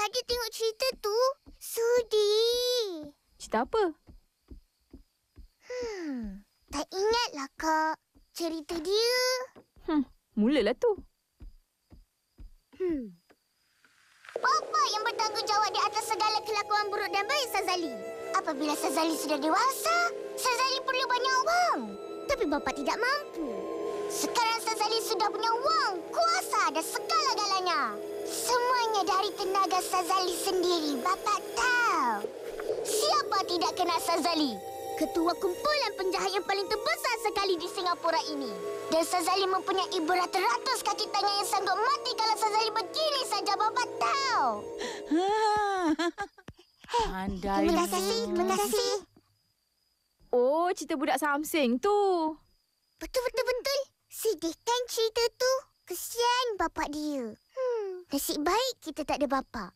adik tengok cerita tu. Sudi. Cerita apa? Tak ingatlah, Kak. Cerita dia. Mulalah tu. Bapa yang bertanggungjawab di atas segala kelakuan buruk dan baik Sazali. Apabila Sazali sudah dewasa, Sazali perlu banyak wang. Tapi bapa tidak mampu. Sekarang Sazali sudah punya wang, kuasa dan segala-galanya. Semuanya dari tenaga Sazali sendiri. Bapa tahu. Siapa tidak kenal Sazali? Ketua kumpulan penjahat yang paling terbesar sekali di Singapura ini. Dan Sazali mempunyai beratus-ratus kaki tangan yang sanggup mati kalau Sazali berdiri saja. Bapa tahu. Pandai. Terima kasih. Oh, cerita budak Samseng tu. Betul. Sedih kan cerita tu? Kesian bapak dia. Nasib baik kita tak ada bapa.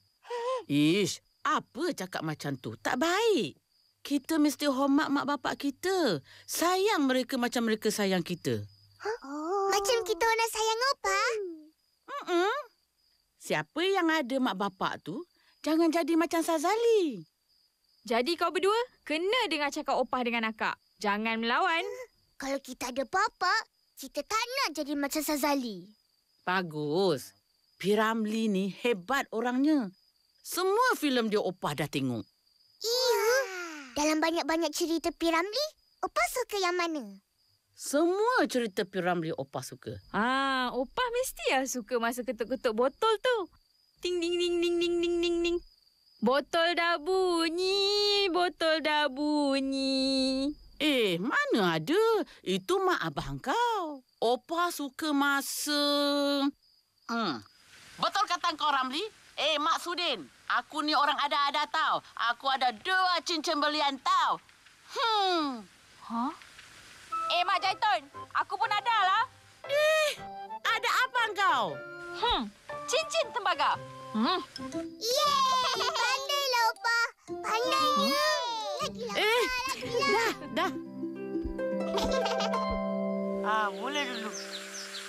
Ish, apa cakap macam tu? Tak baik. Kita mesti hormat mak bapak kita. Sayang mereka macam mereka sayang kita. Macam kita orang sayang opa. Siapa yang ada mak bapak tu, jangan jadi macam Sazali. Jadi kau berdua kena dengar cakap opah dengan akak. Jangan melawan. Kalau kita ada bapa, kita tak nak jadi macam Sazali. Bagus. Piramli ni hebat orangnya. Semua filem dia opah dah tengok. Iya. Dalam banyak-banyak cerita Piramli, opa suka yang mana? Semua cerita Piramli opah suka. Opah mesti suka masa ketuk-ketuk botol tu. Ting ding ding ding ding ding ding ding. Botol dah bunyi. Mana ada? Itu mak abang kau. Opah suka masa... Betul kata kau, Ramli? Mak Sudin, aku ni orang ada-ada tau. Aku ada 2 cincin belian tau. Mak Jaitun, aku pun ada lah. Ada apa kau? Cincin tembaga. Yeay! Pandailah, opa. Pandainya. Dah. Mula dulu.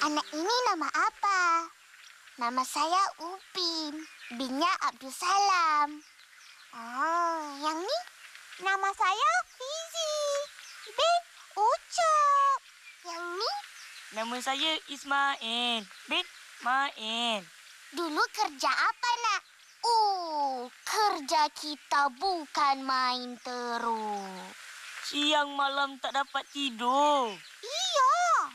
Anak ini nama apa? Nama saya Upin. Binnya Abdul Salam. Yang ni? Nama saya Fizi. Bin Ucup. Yang ni? Nama saya Ismail bin Main. Dulu kerja apa, nak? Kerja kita bukan main terus. Siang malam tak dapat tidur. Iya.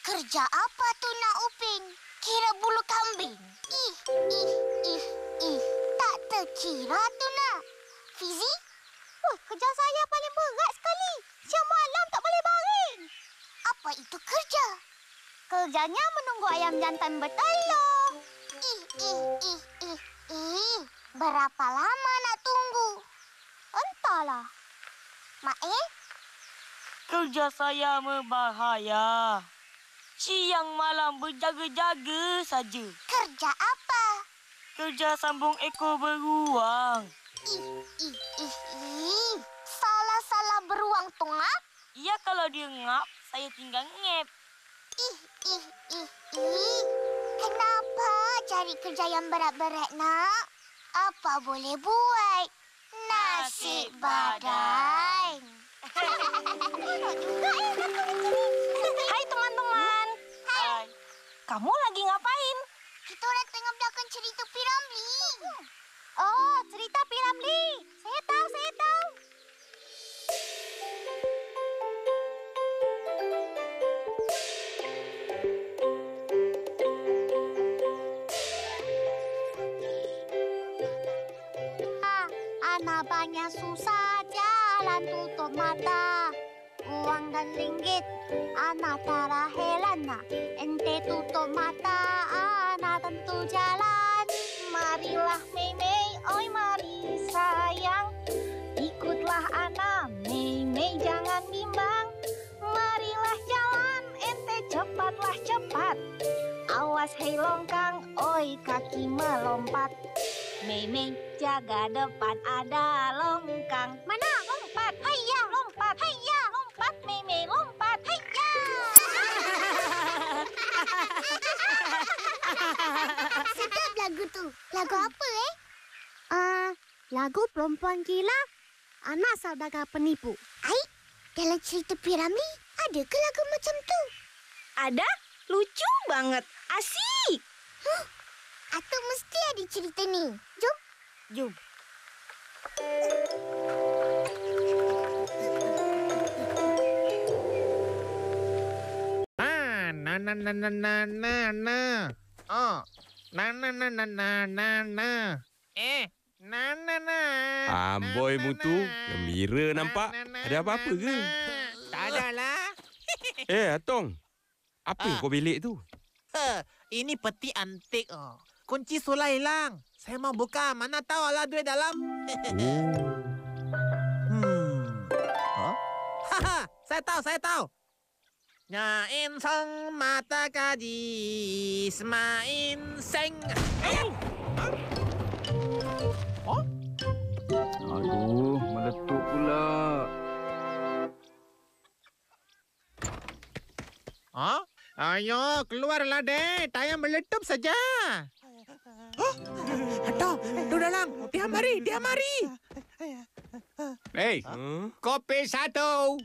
Kerja apa tu, nak Upin? Kira bulu kambing. Tak terkira tu, nak. Fizi? Kerja saya paling berat sekali. Siang malam tak boleh baring. Apa itu kerja? Kerjanya menunggu ayam jantan bertelur. Berapa lama nak tunggu? Entahlah. Mak Kerja saya berbahaya. Siang malam berjaga-jaga saja. Kerja apa? Kerja sambung ekor beruang. Salah beruang tu, ngap? Ya, kalau dia ngap, saya tinggal ngep. Kenapa cari kerja yang berat-berat, nak? Apa boleh buat? Nasib badan. Hai teman-teman. Hai. Kamu lagi ngapain? Kita orang tengah belakang cerita Piramli. Oh, cerita Piramli. Saya tahu. Anak banyak susah jalan tutup mata. Uang dan ringgit, anak tak heran nak. Ente tutup mata, anak tentu jalan. Marilah Mei, oi mari sayang. Ikutlah anak Mei, jangan bimbang. Marilah jalan, ente cepatlah cepat. Awas hei longkang, oi kaki melompat. Mei, jaga depan ada longkang. Mana lompat? Hayya, lompat. Hayya, lompat. Mei, lompat. Hayya. Sedap lagu tu. Lagu apa, Lagu perempuan gila, anak saudagar penipu. Aik, dalam cerita P. Ramlee, ada ke lagu macam tu? Ada? Lucu banget. Asyik. Atau mesti ada cerita ni? Jom. Jom. Na na na na na na na. Oh. Na na na na na na na. Na na na. Amboi Mutu, gembira nampak. Ada apa-apa ke? Tak adalah. Atong. Apa yang kau belik tu? Ini peti antik. Kunci Sula hilang. Saya mau buka. Mana tahu lah duit dalam. Haha, saya tahu. Nyain sang mata kaji, semain seng. Aduh, meletup pula. Ayo, keluarlah deh. Tayang meletup saja. Atau, tu dalam. Dia mari. Hei, kopi satu.